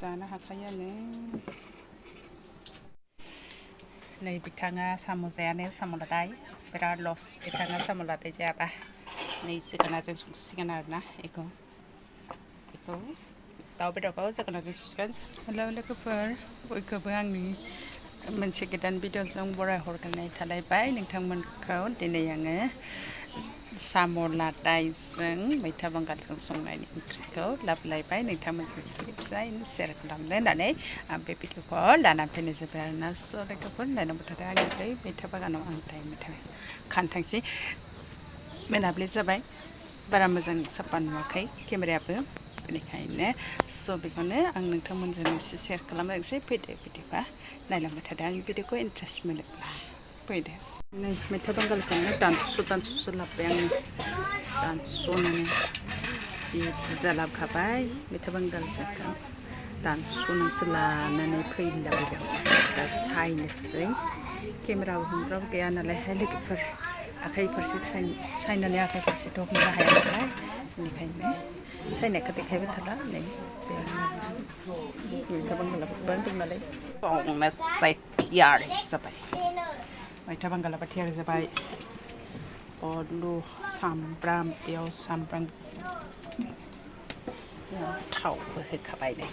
जानो हाखायोआनो नै बिथाङा साम' जायानो साम' लादाय बिराद लस बिथाङा साम' लादाय जायाबा नै जोगोनारजों संसिगोन आरोना बेखौ दाउ बेदरखौ जोगोनारजों संसिगोन। हेलौ लोगोफोर बयखौबो आंनि मोनसे गोदान भिडिअजों बरायहरग्रोनाय थालायबाय नोंथांमोनखौ दिनै आङो साम' लादायजों मैथा बांगालजों संनायनि ओंख्रिखौ लाबोलायबाय नोंथांमोनजों फिसायैनो शेयार खालामनो होननानै आं बे भिडिअखौ लानानै फैनाय जाबाय आरोना स' लोगोफोर नायलांबाय थादों आंनि बै मैथा बागानाव आं टाइम खानथांसै मोनाबिलि जाबाय बारा मोजां साफा नुवाखै केमेरायाबो बेनिखायनो स' बेखौनो आं नोंथांमोनजों एसे शेयार खालामनोसै फैदो बिदिबा नायलांबाय थादों आंनि भिडिअखौ इन्टारेस्ट मोनोब्ला फैदो। नै मैथा बांगालखौनो दानस' लाबोबाय आङो दानस'नानै जि बुरजा लाबोखाबाय मैथा बांगालखौ दानस'नोसो लानानै फैलाबायदों दा सायनोसै केमेराबो हमग्राबो गैया नालायहाय लोगोफोर आखाइ फारसे सायनानै आखाइ फारसेथ' हमनो हाया नालाय बेनिखायनो सायनायखौ देखायबाय थाला नै बे मैथा बांगालाबो गोबां दं नालाय संनोसै थियारि जाबाय मैथा बांगालाबो थियारि जाबाय बानलु सामब्राम पियाज सामब्राम थावबो होखाबाय नै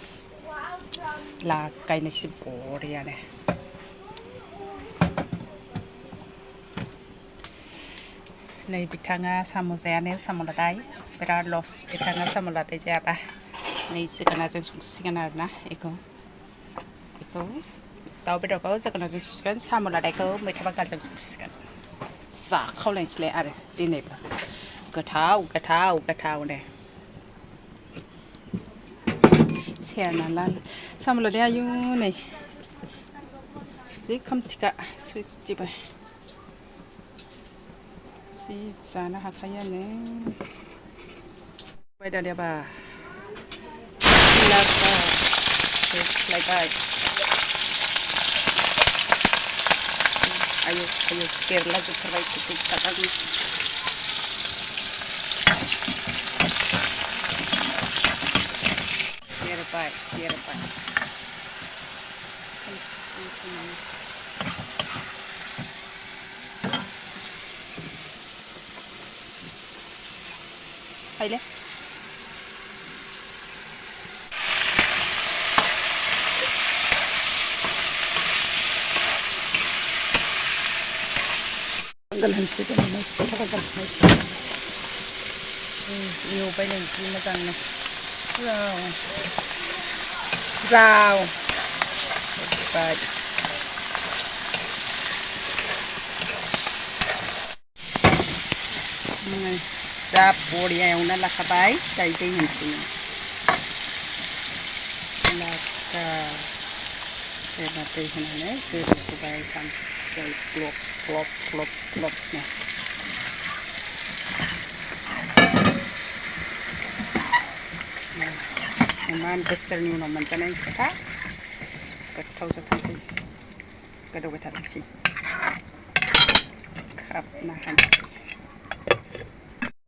लागायनोसै बरियानो नै बिथाङा साम' जायानो साम' लादाय बिराद लस बिथाङा साम' लादाय जायाबा नै जोगोनारजों संसिगोन आरोना बेखौ दाउ बेदरखौ जोगोनारजों संसिगोन साम' लादायखौ मैथा बांगालजों संसिगोन जाखावलायनोसैलाय आरो दिनैबो गोथावनो सेरना साम' लादाय आयु नै जि खामथिखा सुइथिबो जि जानो हाखायोआनो बायदालियाबा लaibai आयु बेरलाजोबथारबाय थाखानि बेरबाय फायले बांगाल होनसै दोननानै मैथा बांगाल एवबाय नै जि मोजांनो स्राव जा बरिया एवना लाखाबाय दायो दै होनसै एबार दै होनानै गोदौहोबाय सानसे ग्लब इमान बोसोरनि उनाव मोनजानाय खोथा गोथाव जाथारसै गोदौबाय थाथोंसै खोबना होनोसै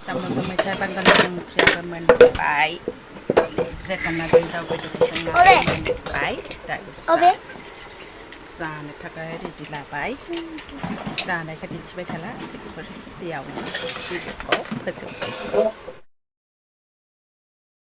साम'जों मैथा बांगालजों ओंख्रियाबो मोनबाय जोगोनारजों दाउ बेदरजों मोनबाय दा जानो थाखाय रेडि लाबाय जानायखौ दिन्थिबाय थाला बेफोर बेयावनो भिडिअखौ फोजोबबाय।